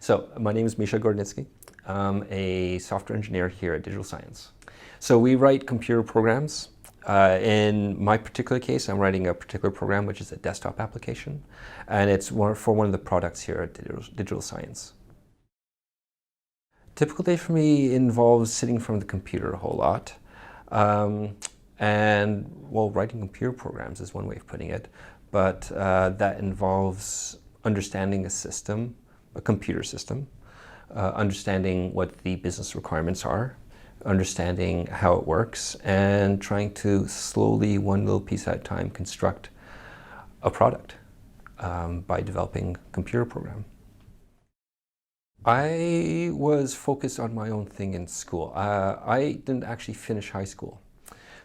So my name is Misha. I'm a software engineer here at Digital Science. So we write computer programs. In my particular case, I'm writing a particular program which is a desktop application, and it's for one of the products here at Digital Science. Typical day for me involves sitting in front of the computer a whole lot. Writing computer programs is one way of putting it, but that involves understanding a system, a computer system, understanding what the business requirements are, understanding how it works, and trying to slowly, one little piece at a time, construct a product by developing a computer program. I was focused on my own thing in school. I didn't actually finish high school.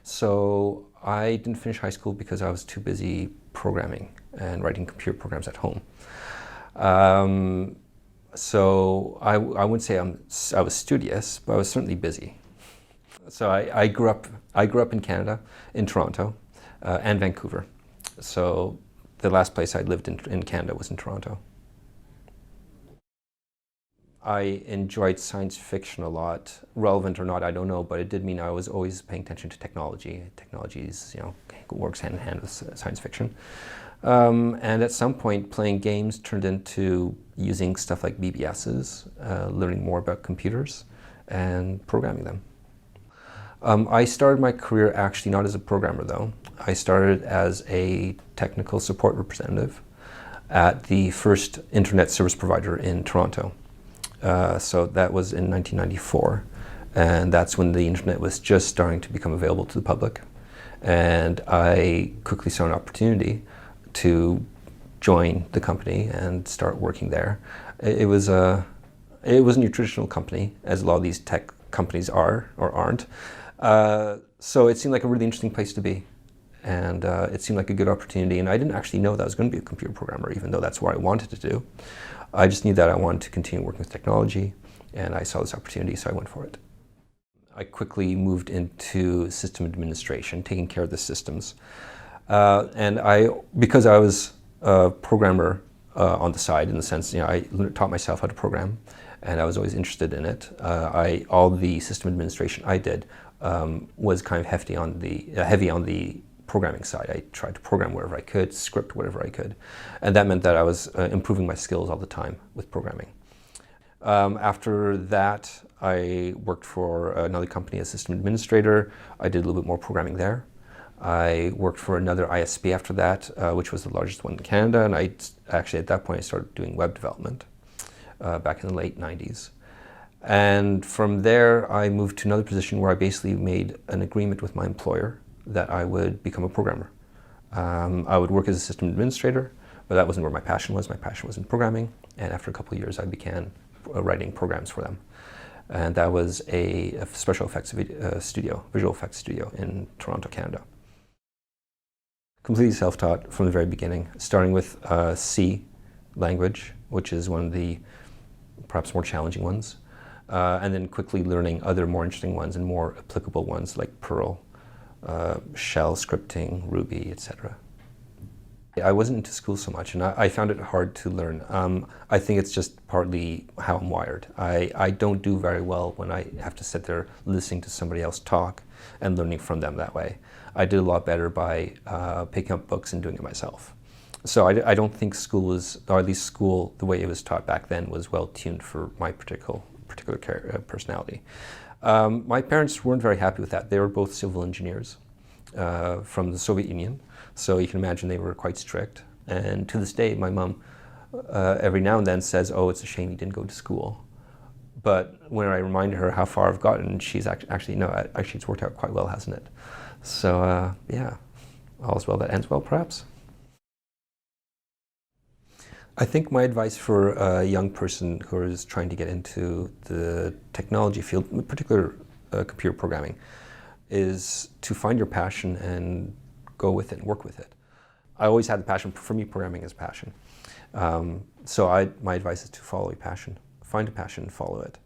So I didn't finish high school because I was too busy programming and writing computer programs at home. So I wouldn't say I was studious, but I was certainly busy. So I grew up in Canada, in Toronto, and Vancouver. So the last place I lived in Canada was in Toronto. I enjoyed science fiction a lot. Relevant or not, I don't know, but it did mean I was always paying attention to technology. Technology is, works hand in hand with science fiction. And at some point, playing games turned into using stuff like BBSs, learning more about computers, and programming them. I started my career actually not as a programmer, though. I started as a technical support representative at the first internet service provider in Toronto. So that was in 1994, and that's when the internet was just starting to become available to the public. And I quickly saw an opportunity to join the company and start working there. It wasn't your traditional company, as a lot of these tech companies are or aren't. So it seemed like a really interesting place to be, and it seemed like a good opportunity. And I didn't actually know that I was going to be a computer programmer, even though that's what I wanted to do. I just knew that I wanted to continue working with technology, and I saw this opportunity, so I went for it. I quickly moved into system administration, taking care of the systems. Because I was a programmer on the side, in the sense, I taught myself how to program, and I was always interested in it. All the system administration I did was kind of heavy on the programming side. I tried to program wherever I could, script whatever I could, and that meant that I was improving my skills all the time with programming. After that, I worked for another company as system administrator. I did a little bit more programming there. I worked for another ISP after that, which was the largest one in Canada, and at that point I started doing web development back in the late 90s. And from there I moved to another position where I basically made an agreement with my employer that I would become a programmer. I would work as a system administrator, but that wasn't where my passion was. My passion was in programming, and after a couple of years I began writing programs for them. And that was a special effects visual effects studio in Toronto, Canada. Completely self-taught from the very beginning, starting with C language, which is one of the perhaps more challenging ones, and then quickly learning other more interesting ones and more applicable ones like Perl, shell scripting, Ruby, etc. I wasn't into school so much, and I found it hard to learn. I think it's just partly how I'm wired. I don't do very well when I have to sit there listening to somebody else talk and learning from them that way. I did a lot better by picking up books and doing it myself. So I don't think school is, or at least school, the way it was taught back then, was well tuned for my particular personality. My parents weren't very happy with that. They were both civil engineers from the Soviet Union, so you can imagine they were quite strict. And to this day, my mom every now and then says, "Oh, it's a shame you didn't go to school." But when I remind her how far I've gotten, she's actually, no, actually it's worked out quite well, hasn't it? So yeah, all's well that ends well, perhaps. I think my advice for a young person who is trying to get into the technology field, in particular computer programming, is to find your passion and go with it and work with it. I always had the passion. For me, programming is passion. So my advice is to follow your passion. Find a passion and follow it.